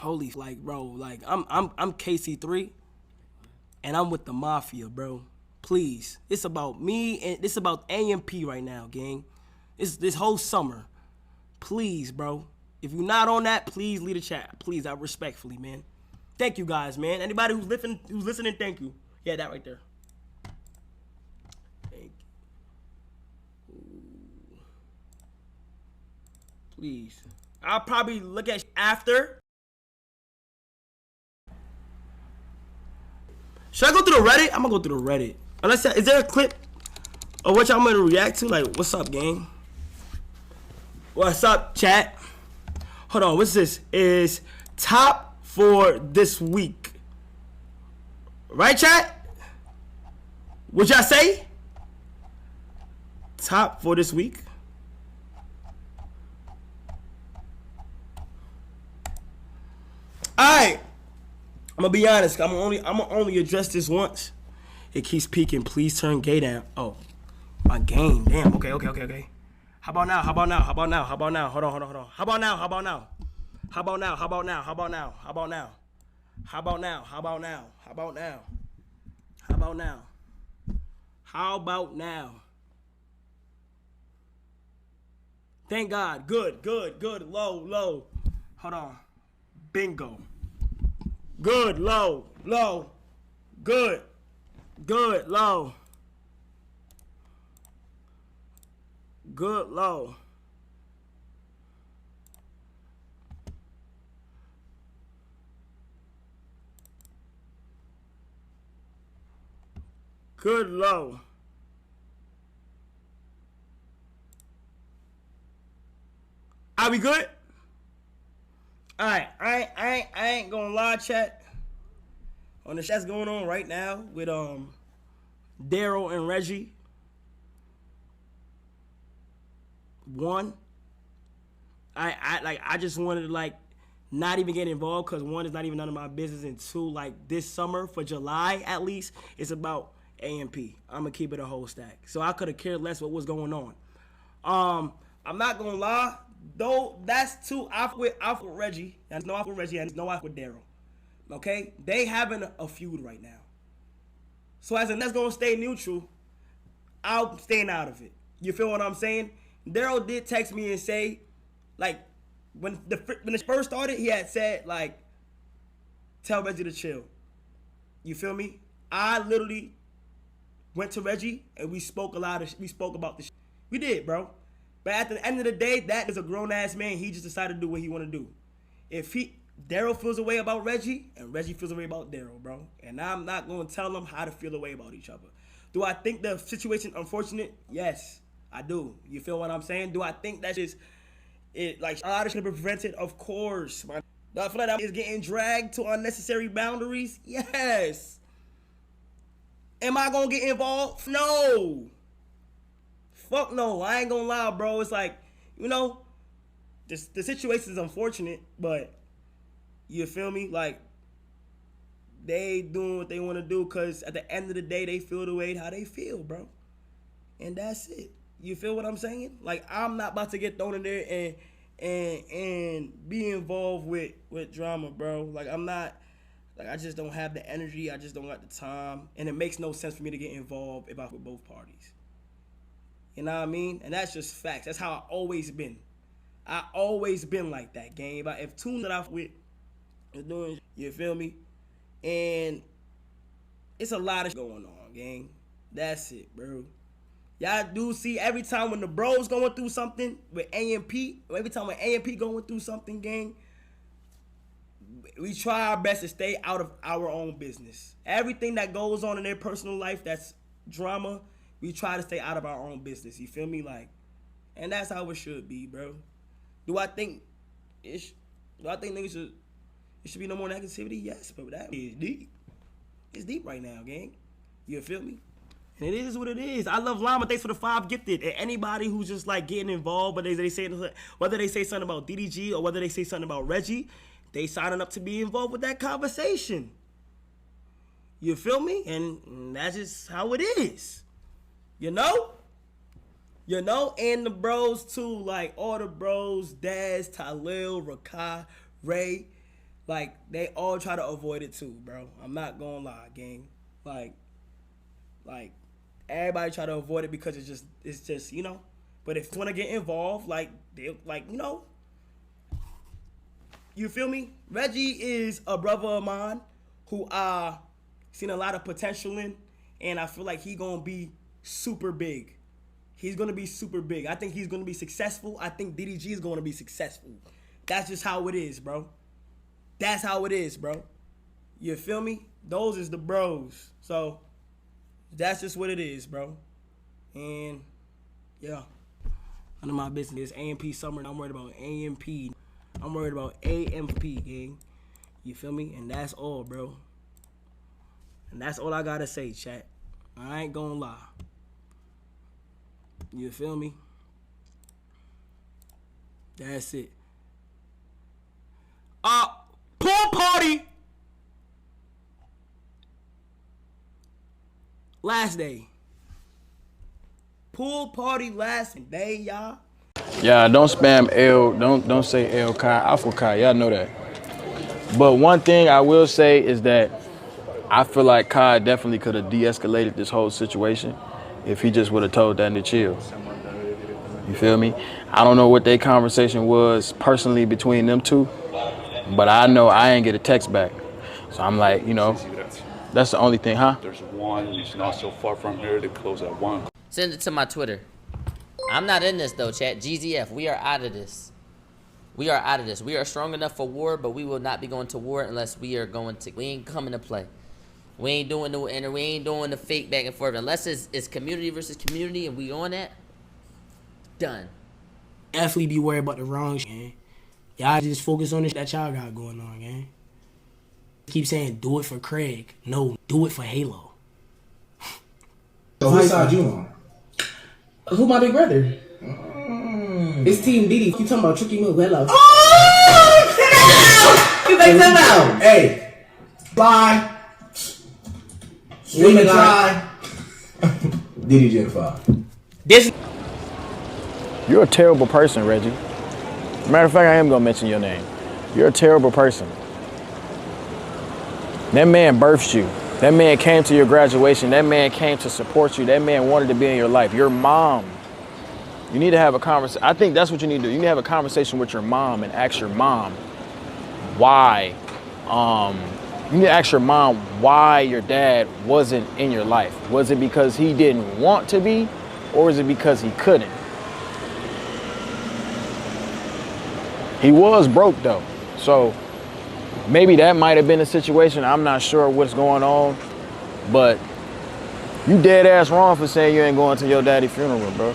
Holy, like, bro, like, I'm KC3, and I'm with the Mafia, bro. Please. It's about me, and it's about AMP right now, gang. It's this whole summer. Please, bro. If you're not on that, please leave the chat. Please, I respectfully, man. Thank you guys, man. Anybody who's listening, thank you. Yeah, that right there. Thank you. Ooh. Please. I'll probably look at after. Should I go through the Reddit? I'm gonna go through the Reddit. Unless, is there a clip of what y'all gonna react to? Like, what's up, gang? What's up, chat? Hold on, what's this? Is top for this week. Right, chat? What y'all say? Top for this week. Alright. I'm gonna be honest, I'm gonna only address this once. It keeps peaking. Please turn gay down. Oh, my game. Damn. Okay. How about now? Hold on. How about now? How about now? How about now? How about now? How about now? How about now? How about now? How about now? How about now? How about now? How about now? How about now? Thank God. Good. Low. Hold on. Bingo. Good, low. Good, low. Good, low. Good, low. Are we good? Alright, I ain't gonna lie, chat. On the shit's going on right now with Daryl and Reggie. One, I just wanted to like not even get involved because one, is not even none of my business, and two, like this summer for July at least, it's about AMP. I'm gonna keep it a whole stack. So I could have cared less what was going on. I'm not gonna lie. Though that's two off with Reggie, and no off with Reggie, and no off with Daryl. Okay, they having a feud right now. So as that's gonna stay neutral, I'm staying out of it. You feel what I'm saying? Daryl did text me and say, like, when it first started, he had said like, tell Reggie to chill. You feel me? I literally went to Reggie and we spoke about the shit. We did, bro. But at the end of the day, that is a grown-ass man. He just decided to do what he want to do. If Daryl feels a way about Reggie, and Reggie feels a way about Daryl, bro. And I'm not going to tell them how to feel a way about each other. Do I think the situation unfortunate? Yes, I do. You feel what I'm saying? Do I think that like, a lot of shit should be prevented? Of course. Do I feel like that is getting dragged to unnecessary boundaries? Yes. Am I going to get involved? No. Fuck no, I ain't gonna lie, bro. It's like, you know, the situation is unfortunate, but you feel me? Like, they doing what they want to do because at the end of the day, they feel the way how they feel, bro. And that's it. You feel what I'm saying? Like, I'm not about to get thrown in there and be involved with drama, bro. Like, I'm not, like, I just don't have the energy. I just don't got the time. And it makes no sense for me to get involved with both parties. You know what I mean? And that's just facts. That's how I always been. I always been like that, gang. If two that I'm with is doing, you feel me? And it's a lot of going on, gang. That's it, bro. Y'all do see every time when the bros going through something with AMP, or every time when AMP going through something, gang, we try our best to stay out of our own business. Everything that goes on in their personal life that's drama, we try to stay out of our own business. You feel me? Like, and that's how it should be, bro. Do I think niggas should be no more negativity? Yes, but that is deep. It's deep right now, gang. You feel me? And it is what it is. I love Llama. Thanks for the 5 gifted. And anybody who's just like getting involved, but they say whether they say something about DDG or whether they say something about Reggie, they signing up to be involved with that conversation. You feel me? And that's just how it is. You know? And the bros too, like all the bros, Daz, Talil, Rakai, Ray, Like, they all try to avoid it too, bro. I'm not gonna lie, gang. Like, everybody try to avoid it because it's just, you know. But if you want to get involved, like, they, like, you know, you feel me? Reggie is a brother of mine who I seen a lot of potential in, and I feel like he gonna be super big. He's gonna be super big. I think he's gonna be successful. I think DDG is gonna be successful. That's just how it is, bro. That's how it is, bro. You feel me? Those is the bros. So that's just what it is, bro. And yeah, none of my business. AMP summer. I'm worried about AMP. I'm worried about AMP, gang. You feel me? And that's all, bro. And that's all I gotta say, chat. I ain't gonna lie. You feel me? That's it. Pool party. Last day. Pool party last day, y'all. Yeah, don't spam L. Don't say L Kai, Alpha Kai. Y'all know that. But one thing I will say is that I feel like Kai definitely could have de-escalated this whole situation if he just would have told that to chill. You feel me? I don't know what their conversation was personally between them two, but I know I ain't get a text back. So I'm like, you know, that's the only thing, huh? There's one, it's not so far from here, they close at 1. Send it to my Twitter. I'm not in this though, chat. GZF, we are out of this. We are out of this. We are strong enough for war, but we will not be going to war unless we are going to. We ain't coming to play. We ain't doing we ain't doing the fake back and forth unless it's community versus community and we on that. Done. Definitely be worried about the wrong shit, man. Y'all just focus on this that y'all got going on, man. Keep saying do it for Craig. No, do it for Halo. So whose side you on? Who my big brother? It's Team Diddy. You talking about Tricky Move? Hello. Oh! You make them out. Hey, fly. Swing and try. DDG 5. This. You're a terrible person, Reggie. Matter of fact, I am gonna mention your name. You're a terrible person. That man birthed you. That man came to your graduation. That man came to support you. That man wanted to be in your life. Your mom. You need to have a conversation. I think that's what you need to do. You need to have a conversation with your mom and ask your mom why. You need to ask your mom why your dad wasn't in your life. Was it because he didn't want to be, or is it because he couldn't? He was broke though, so maybe that might have been a situation. I'm not sure what's going on, but you dead ass wrong for saying you ain't going to your daddy's funeral, bro.